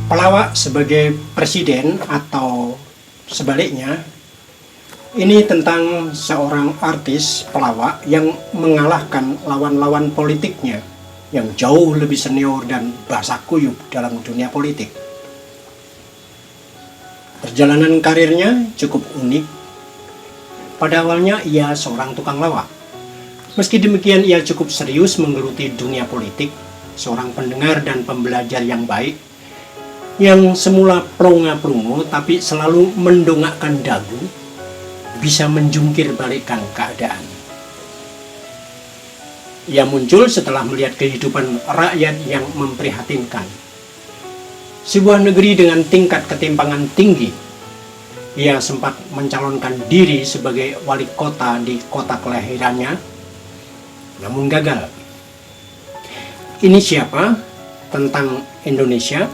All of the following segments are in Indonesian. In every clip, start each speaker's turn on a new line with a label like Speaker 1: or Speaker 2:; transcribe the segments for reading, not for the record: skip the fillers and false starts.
Speaker 1: pelawak sebagai presiden atau sebaliknya, ini tentang seorang artis pelawak yang mengalahkan lawan-lawan politiknya yang jauh lebih senior dan basah kuyup dalam dunia politik. Perjalanan karirnya cukup unik. Pada awalnya ia seorang tukang lawak. Meski demikian ia cukup serius menggeluti dunia politik, seorang pendengar dan pembelajar yang baik, yang semula plonga-plongo tapi selalu mendongakkan dagu, bisa menjungkir balikkan keadaan. Ia muncul setelah melihat kehidupan rakyat yang memprihatinkan. Sebuah negeri dengan tingkat ketimpangan tinggi. Ia sempat mencalonkan diri sebagai wali kota di kota kelahirannya, namun gagal. Ini siapa? Tentang Indonesia.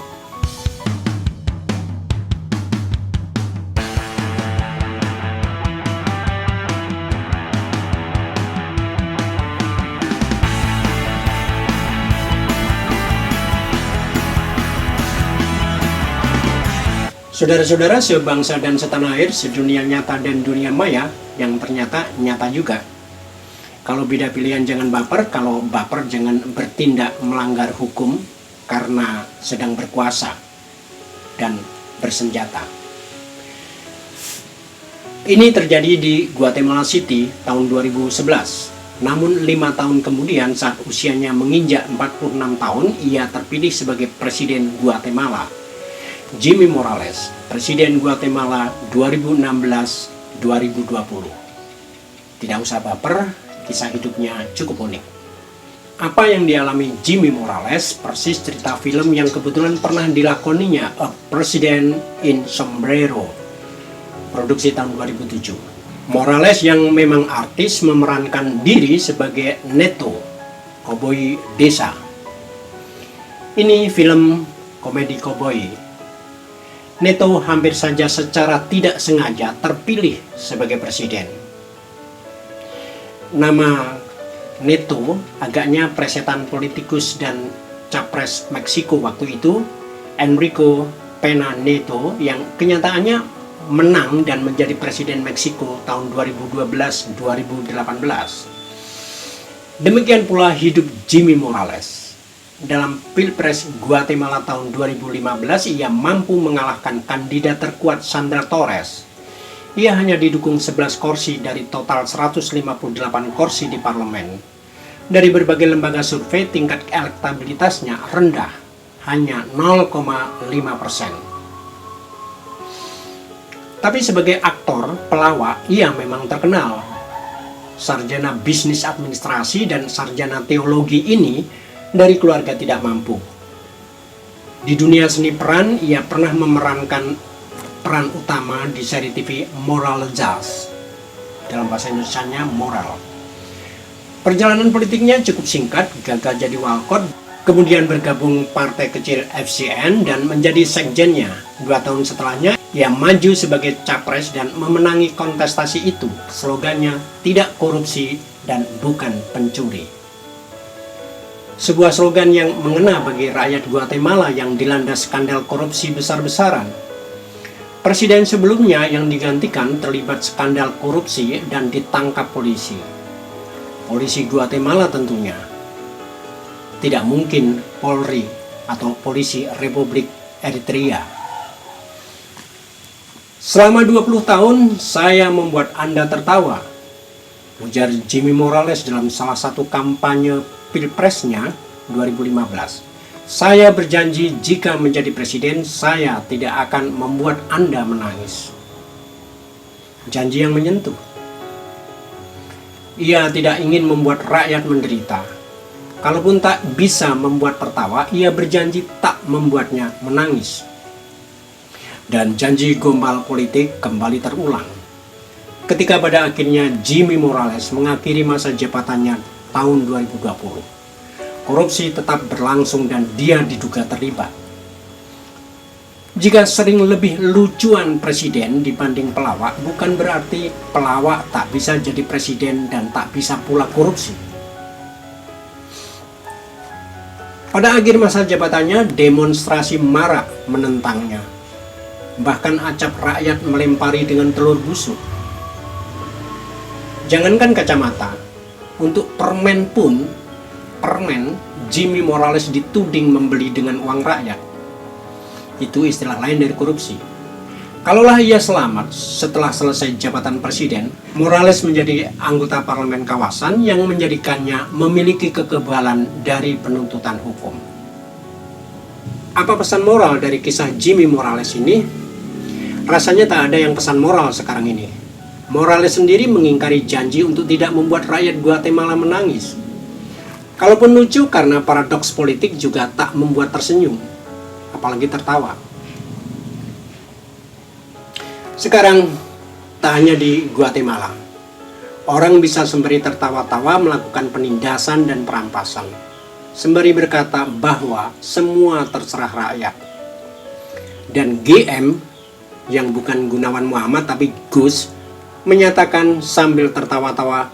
Speaker 1: Saudara-saudara sebangsa dan setanah air, sedunia nyata dan dunia maya yang ternyata nyata juga. Kalau beda pilihan jangan baper, kalau baper jangan bertindak melanggar hukum karena sedang berkuasa dan bersenjata. Ini terjadi di Guatemala City tahun 2011. Namun 5 tahun kemudian saat usianya menginjak 46 tahun, ia terpilih sebagai Presiden Guatemala. Jimmy Morales, Presiden Guatemala 2016-2020. Tidak usah baper, kisah hidupnya cukup unik. Apa yang dialami Jimmy Morales persis cerita film yang kebetulan pernah dilakoninya, A President in Sombrero, produksi tahun 2007. Morales yang memang artis memerankan diri sebagai Neto, koboi desa. Ini film komedi koboi. Neto hampir saja secara tidak sengaja terpilih sebagai presiden. Nama Neto agaknya presetan politikus dan capres Meksiko waktu itu, Enrique Pena Nieto, yang kenyataannya menang dan menjadi presiden Meksiko tahun 2012-2018. Demikian pula hidup Jimmy Morales. Dalam Pilpres Guatemala tahun 2015, ia mampu mengalahkan kandidat terkuat Sandra Torres. Ia hanya didukung 11 kursi dari total 158 kursi di parlemen. Dari berbagai lembaga survei, tingkat elektabilitasnya rendah, hanya 0,5%. Tapi sebagai aktor, pelawak, ia memang terkenal. Sarjana bisnis administrasi dan sarjana teologi ini dari keluarga tidak mampu. Di dunia seni peran, ia pernah memerankan peran utama di seri TV Moral Jazz. Dalam bahasa Indonesianya, Moral. Perjalanan politiknya cukup singkat, gagal jadi walkot, kemudian bergabung partai kecil FCN dan menjadi sekjennya. 2 tahun setelahnya, ia maju sebagai capres dan memenangi kontestasi itu. Slogannya, tidak korupsi dan bukan pencuri. Sebuah slogan yang mengena bagi rakyat Guatemala yang dilanda skandal korupsi besar-besaran. Presiden sebelumnya yang digantikan terlibat skandal korupsi dan ditangkap polisi. Polisi Guatemala tentunya. Tidak mungkin Polri atau Polisi Republik Eritrea. Selama 20 tahun saya membuat Anda tertawa, ujar Jimmy Morales dalam salah satu kampanye Pilpresnya 2015. Saya berjanji jika menjadi presiden, saya tidak akan membuat Anda menangis. Janji yang menyentuh. Ia tidak ingin membuat rakyat menderita. Kalaupun tak bisa membuat tertawa, ia berjanji tak membuatnya menangis. Dan janji gombal politik kembali terulang. Ketika pada akhirnya Jimmy Morales mengakhiri masa jabatannya tahun 2020. Korupsi tetap berlangsung dan dia diduga terlibat. Jika sering lebih lucuan presiden dibanding pelawak, bukan berarti pelawak tak bisa jadi presiden dan tak bisa pula korupsi. Pada akhir masa jabatannya, demonstrasi marak menentangnya. Bahkan acap rakyat melempari dengan telur busuk. Jangankan kacamata, untuk permen pun, Jimmy Morales dituding membeli dengan uang rakyat. Itu istilah lain dari korupsi. Kalaulah ia selamat setelah selesai jabatan presiden, Morales menjadi anggota parlemen kawasan yang menjadikannya memiliki kekebalan dari penuntutan hukum. Apa pesan moral dari kisah Jimmy Morales ini? Rasanya tak ada yang pesan moral sekarang ini. Morales sendiri mengingkari janji untuk tidak membuat rakyat Guatemala menangis. Kalaupun lucu karena paradoks politik juga tak membuat tersenyum, apalagi tertawa. Sekarang, tak hanya di Guatemala, orang bisa sembari tertawa-tawa melakukan penindasan dan perampasan, sembari berkata bahwa semua terserah rakyat. Dan GM, yang bukan Gunawan Muhammad tapi Gus, menyatakan sambil tertawa-tawa,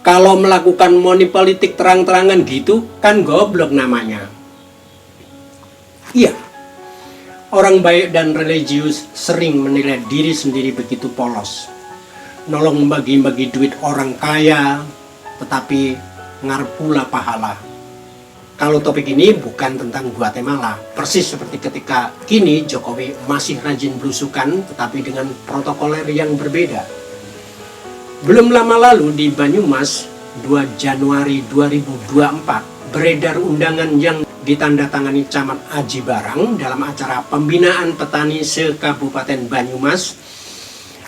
Speaker 1: kalau melakukan money politik terang-terangan gitu, kan goblok namanya. Iya. Orang baik dan religius sering menilai diri sendiri begitu polos. Nolong bagi-bagi duit orang kaya, tetapi ngarep pula pahala. Kalau topik ini bukan tentang Guatemala, persis seperti ketika kini Jokowi masih rajin belusukan, tetapi dengan protokoler yang berbeda. Belum lama lalu di Banyumas, 2 Januari 2024, beredar undangan yang ditandatangani Camat Aji Barang dalam acara pembinaan petani se-Kabupaten Banyumas.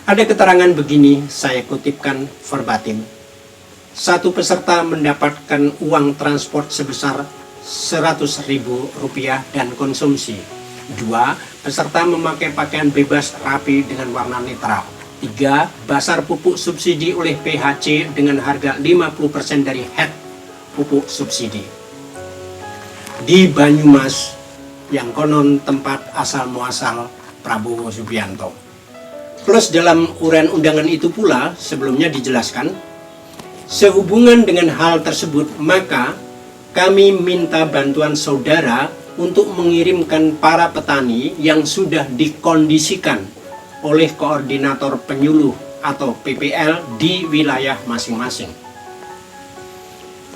Speaker 1: Ada keterangan begini, saya kutipkan verbatim. 1 peserta mendapatkan uang transport sebesar Rp100.000 dan konsumsi. 2 peserta memakai pakaian bebas rapi dengan warna netral. 3 basar pupuk subsidi oleh PHC dengan harga 50% dari head pupuk subsidi. Di Banyumas, yang konon tempat asal muasal Prabowo Subianto. Plus dalam uraian undangan itu pula sebelumnya dijelaskan, sehubungan dengan hal tersebut maka kami minta bantuan saudara untuk mengirimkan para petani yang sudah dikondisikan oleh koordinator penyuluh atau PPL di wilayah masing-masing.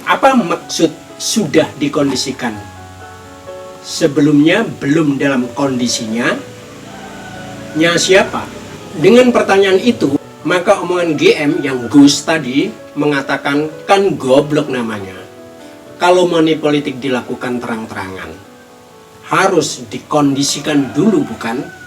Speaker 1: Apa maksud sudah dikondisikan? Sebelumnya belum dalam kondisinya? Nya siapa? Dengan pertanyaan itu, maka omongan GM yang Gus tadi mengatakan kan goblok namanya. Kalau money politik dilakukan terang-terangan, harus dikondisikan dulu bukan?